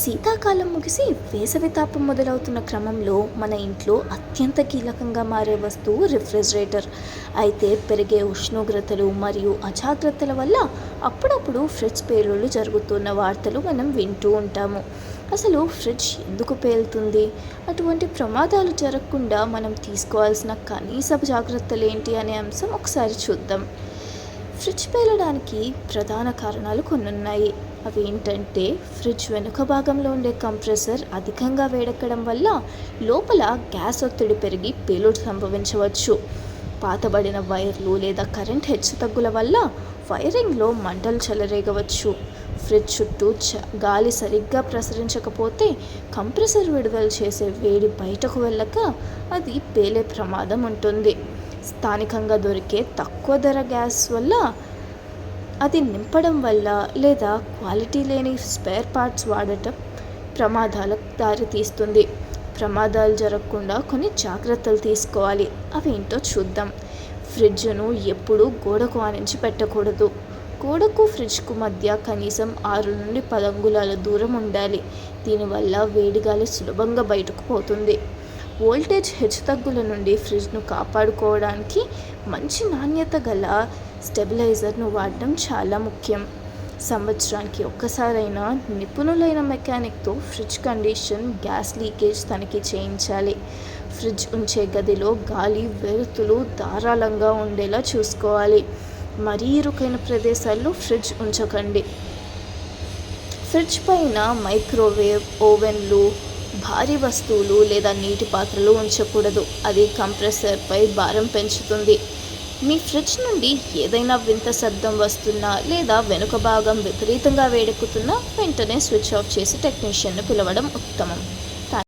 శీతాకాలం ముగిసి వేసవి తాపం మొదలవుతున్న క్రమంలో మన ఇంట్లో అత్యంత కీలకంగా మారే వస్తువు రిఫ్రిజిరేటర్. అయితే పెరిగే ఉష్ణోగ్రతలు మరియు అజాగ్రత్తల వల్ల అప్పుడప్పుడు ఫ్రిడ్జ్ పేలుళ్ళు జరుగుతున్న వార్తలు మనం వింటూ ఉంటాము. అసలు ఫ్రిడ్జ్ ఎందుకు పేలుతుంది? అటువంటి ప్రమాదాలు జరగకుండా మనం తీసుకోవాల్సిన కనీస జాగ్రత్తలు ఏంటి అనే అంశం ఒకసారి చూద్దాం. ఫ్రిడ్జ్ పేలడానికి ప్రధాన కారణాలు కొన్ని ఉన్నాయి. అవి ఏంటంటే, ఫ్రిడ్జ్ వెనుక భాగంలో ఉండే కంప్రెసర్ అధికంగా వేడెక్కడం వల్ల లోపల గ్యాస్ ఒత్తిడి పెరిగి పేలుడు సంభవించవచ్చు. పాతబడిన వైర్లు లేదా కరెంట్ హెచ్చుతగ్గుల వల్ల వైరింగ్లో మంటలు చెలరేగవచ్చు. ఫ్రిడ్జ్ చుట్టూ గాలి సరిగ్గా ప్రసరించకపోతే కంప్రెసర్ విడుదల చేసే వేడి బయటకు వెళ్ళక అది పేలే ప్రమాదం ఉంటుంది. స్థానికంగా దొరికే తక్కువ ధర గ్యాస్ వల్ల అది నింపడం వల్ల లేదా క్వాలిటీ లేని స్పేర్ పార్ట్స్ వాడటం ప్రమాదాలకు దారితీస్తుంది. ప్రమాదాలు జరగకుండా కొన్ని జాగ్రత్తలు తీసుకోవాలి. అవి ఏంటో చూద్దాం. ఫ్రిడ్జ్ను ఎప్పుడూ గోడకు ఆనించి పెట్టకూడదు. గోడకు ఫ్రిడ్జ్కు మధ్య కనీసం 6 నుండి 10 అంగుళాల దూరం ఉండాలి. దీనివల్ల వేడిగాలి సులభంగా బయటకు పోతుంది. వోల్టేజ్ హెచ్చుతగ్గుల నుండి ఫ్రిడ్జ్ను కాపాడుకోవడానికి మంచి నాణ్యత గల స్టెబిలైజర్ను వాడడం చాలా ముఖ్యం. సంవత్సరానికి ఒక్కసారైనా నిపుణులైన మెకానిక్తో ఫ్రిడ్జ్ కండిషన్, గ్యాస్ లీకేజ్ తనిఖీ చేయించాలి. ఫ్రిడ్జ్ ఉంచే గదిలో గాలి, వెలుతురు ధారాళంగా ఉండేలా చూసుకోవాలి. మరీ ఇరుకైన ప్రదేశాల్లో ఫ్రిడ్జ్ ఉంచకండి. ఫ్రిడ్జ్ పైన మైక్రోవేవ్, ఓవెన్లు, భారీ వస్తువులు లేదా నీటి పాత్రలు ఉంచకూడదు. అది కంప్రెసర్పై భారం పెంచుతుంది. మీ ఫ్రిడ్జ్ నుండి ఏదైనా వింత శబ్దం వస్తున్నా లేదా వెనుక భాగం విపరీతంగా వేడెక్కుతున్నా వెంటనే స్విచ్ ఆఫ్ చేసి టెక్నీషియన్ను పిలవడం ఉత్తమం.